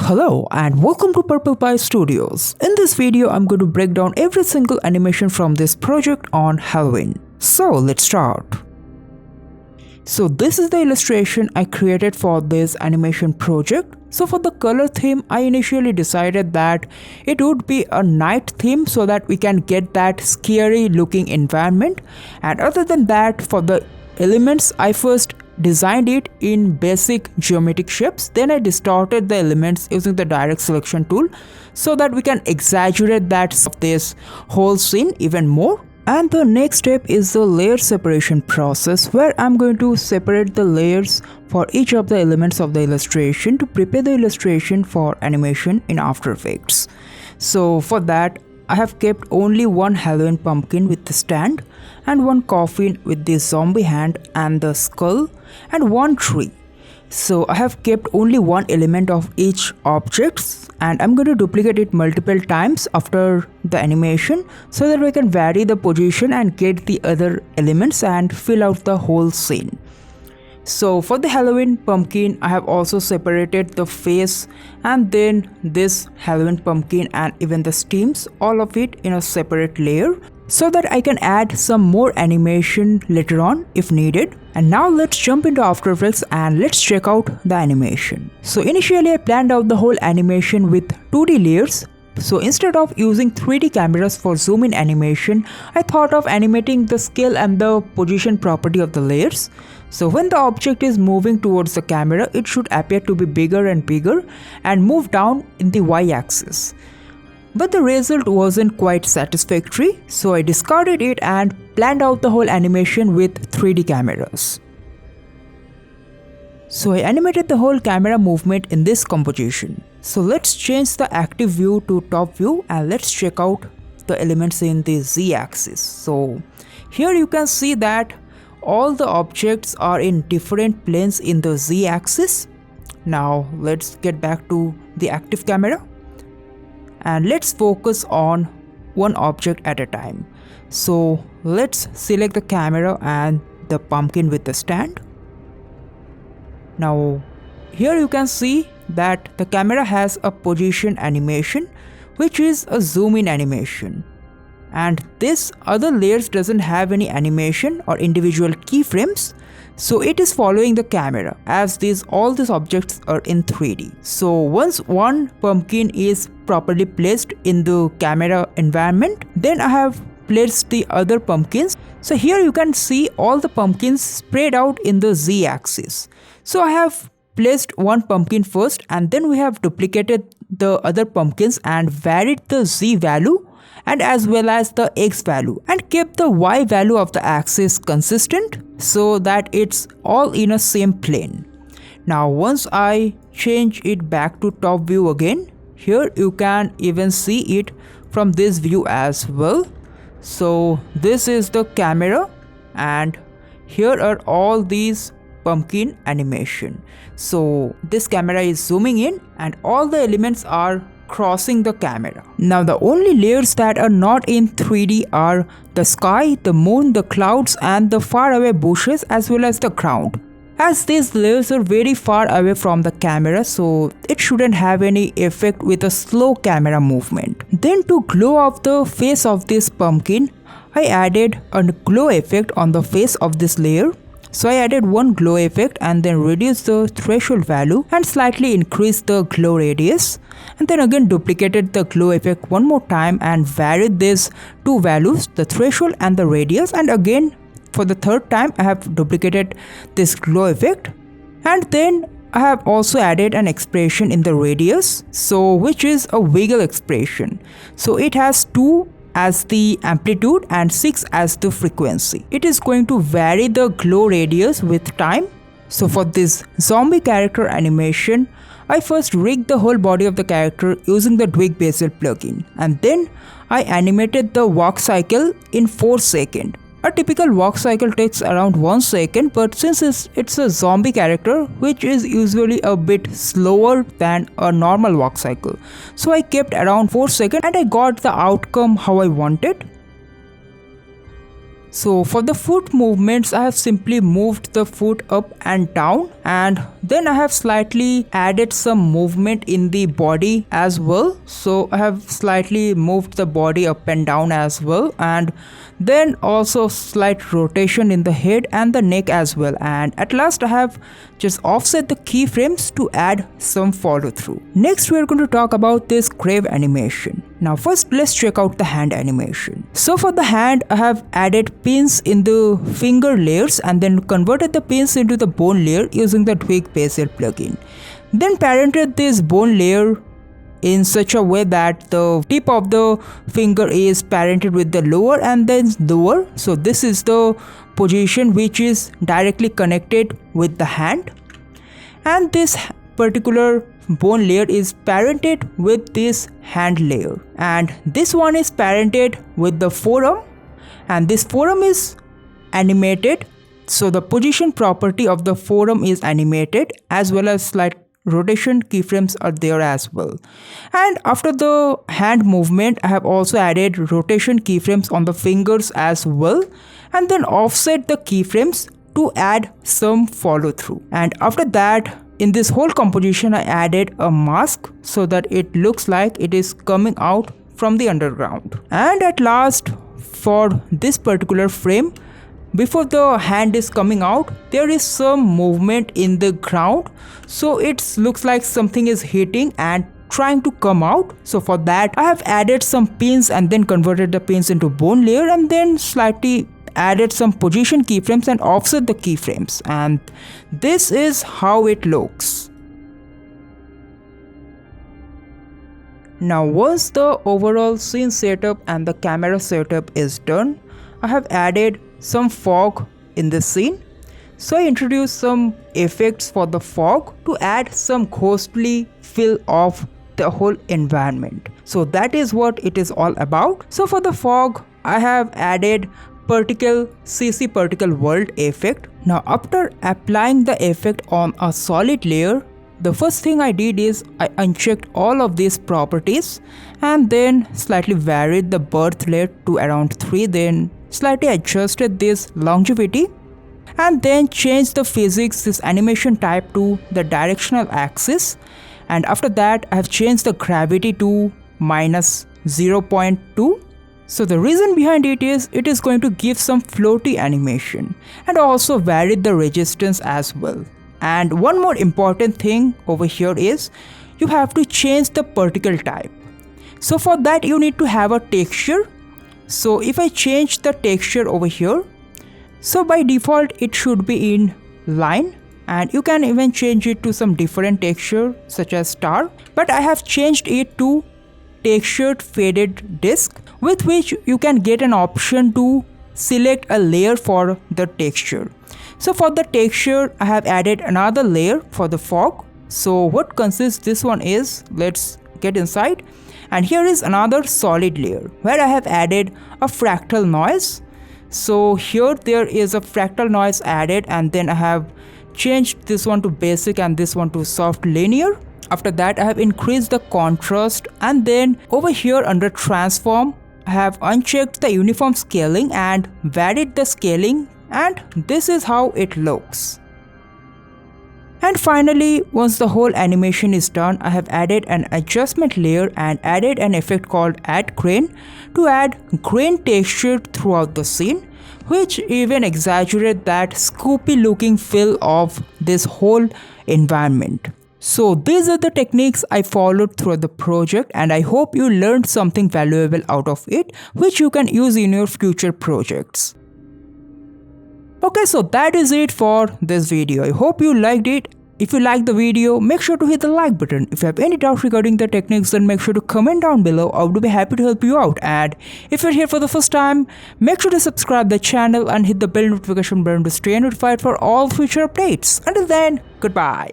Hello and welcome to Purple Pie Studios. In this video, I'm going to break down every single animation from this project on Halloween. So let's start. So this is the illustration I created for this animation project. So for the color theme, I initially decided that it would be a night theme so that we can get that scary looking environment. And other than that, for the elements, I first designed it in basic geometric shapes. Then I distorted the elements using the direct selection tool so that we can exaggerate that of this whole scene even more. And the next step is the layer separation process, where I'm going to separate the layers for each of the elements of the illustration to prepare the illustration for animation in After Effects. So for that, I have kept only one Halloween pumpkin with the stand, and one coffin with the zombie hand and the skull, and one tree. So I have kept only one element of each object, and I'm going to duplicate it multiple times after the animation so that we can vary the position and get the other elements and fill out the whole scene. So for the Halloween pumpkin, I have also separated the face and then this Halloween pumpkin and even the stems, all of it in a separate layer, so that I can add some more animation later on if needed. And now let's jump into After Effects and let's check out the animation. So initially I planned out the whole animation with 2D layers. So instead of using 3D cameras for zoom in animation, I thought of animating the scale and the position property of the layers. So when the object is moving towards the camera, it should appear to be bigger and bigger and move down in the y-axis. But the result wasn't quite satisfactory, so I discarded it and planned out the whole animation with 3D cameras. So I animated the whole camera movement in this composition. So let's change the active view to top view and let's check out the elements in the z-axis. So here you can see that all the objects are in different planes in the z-axis. Now let's get back to the active camera and let's focus on one object at a time. So let's select the camera and the pumpkin with the stand. Now here you can see that the camera has a position animation, which is a zoom in animation, and this other layers doesn't have any animation or individual keyframes, so it is following the camera as all these objects are in 3D. So once one pumpkin is properly placed in the camera environment, then I have placed the other pumpkins. So here you can see all the pumpkins spread out in the z-axis. So I have placed one pumpkin first, and then we have duplicated the other pumpkins and varied the z value and as well as the x value, and kept the y value of the axis consistent so that it's all in a same plane. Now once I change it back to top view again, here you can even see it from this view as well. So this is the camera and here are all these pumpkin animation. So this camera is zooming in and all the elements are crossing the camera. Now the only layers that are not in 3D are the sky, the moon, the clouds and the far away bushes as well as the ground. As these layers are very far away from the camera, so it shouldn't have any effect with a slow camera movement. Then to glow up the face of this pumpkin, I added a glow effect on the face of this layer. So I added one glow effect and then reduced the threshold value and slightly increased the glow radius, and then again duplicated the glow effect one more time and varied these two values, the threshold and the radius, and again for the third time I have duplicated this glow effect, and then I have also added an expression in the radius, so which is a wiggle expression. So it has 2 as the amplitude and 6 as the frequency. It is going to vary the glow radius with time. So for this zombie character animation, I first rigged the whole body of the character using the Twig Bezier plugin, and then I animated the walk cycle in 4 seconds. A typical walk cycle takes around 1 second, but since it's a zombie character, which is usually a bit slower than a normal walk cycle, so I kept around 4 seconds and I got the outcome how I wanted. So for the foot movements, I have simply moved the foot up and down, and then I have slightly added some movement in the body as well. So I have slightly moved the body up and down as well, and then also slight rotation in the head and the neck as well. And at last I have just offset the keyframes to add some follow through. Next we are going to talk about this Crave animation. Now first let's check out the hand animation. So for the hand, I have added pins in the finger layers and then converted the pins into the bone layer using the Tweak Bezier plugin. Then parented this bone layer in such a way that the tip of the finger is parented with the lower and then lower. So this is the position which is directly connected with the hand, and this particular bone layer is parented with this hand layer, and this one is parented with the forearm, and this forearm is animated. So the position property of the forearm is animated, as well as slight rotation keyframes are there as well. And after the hand movement, I have also added rotation keyframes on the fingers as well, and then offset the keyframes to add some follow through. And after that, in this whole composition, I added a mask so that it looks like it is coming out from the underground. And at last, for this particular frame, before the hand is coming out, there is some movement in the ground, so it looks like something is hitting and trying to come out. So for that, I have added some pins and then converted the pins into bone layer, and then slightly added some position keyframes and offset the keyframes, and this is how it looks. Now once the overall scene setup and the camera setup is done, I have added some fog in the scene. So I introduced some effects for the fog to add some ghostly feel of the whole environment. So that is what it is all about. So for the fog, I have added CC particle world effect. Now after applying the effect on a solid layer, the first thing I did is I unchecked all of these properties and then slightly varied the birth rate to around 3, then slightly adjusted this longevity, and then changed the physics, this animation type, to the directional axis. And after that, I have changed the gravity to -0.2. So the reason behind it is going to give some floaty animation, and also varied the resistance as well. And one more important thing over here is you have to change the particle type. So for that you need to have a texture. So if I change the texture over here, so by default it should be in line, and you can even change it to some different texture such as star, but I have changed it to textured faded disk, with which you can get an option to select a layer for the texture. So for the texture, I have added another layer for the fog. So what consists this one is, let's get inside, and here is another solid layer where I have added a fractal noise. So here there is a fractal noise added, and then I have changed this one to basic and this one to soft linear. After that, I have increased the contrast, and then over here under transform, I have unchecked the uniform scaling and varied the scaling, and this is how it looks. And finally, once the whole animation is done, I have added an adjustment layer and added an effect called Add Grain to add grain texture throughout the scene, which even exaggerate that scoopy looking feel of this whole environment. So these are the techniques I followed throughout the project, and I hope you learned something valuable out of it, which you can use in your future projects. Okay, so that is it for this video. I hope you liked it. If you liked the video, make sure to hit the like button. If you have any doubts regarding the techniques, then make sure to comment down below. I would be happy to help you out. And if you're here for the first time, make sure to subscribe the channel and hit the bell notification button to stay notified for all future updates. Until then, goodbye.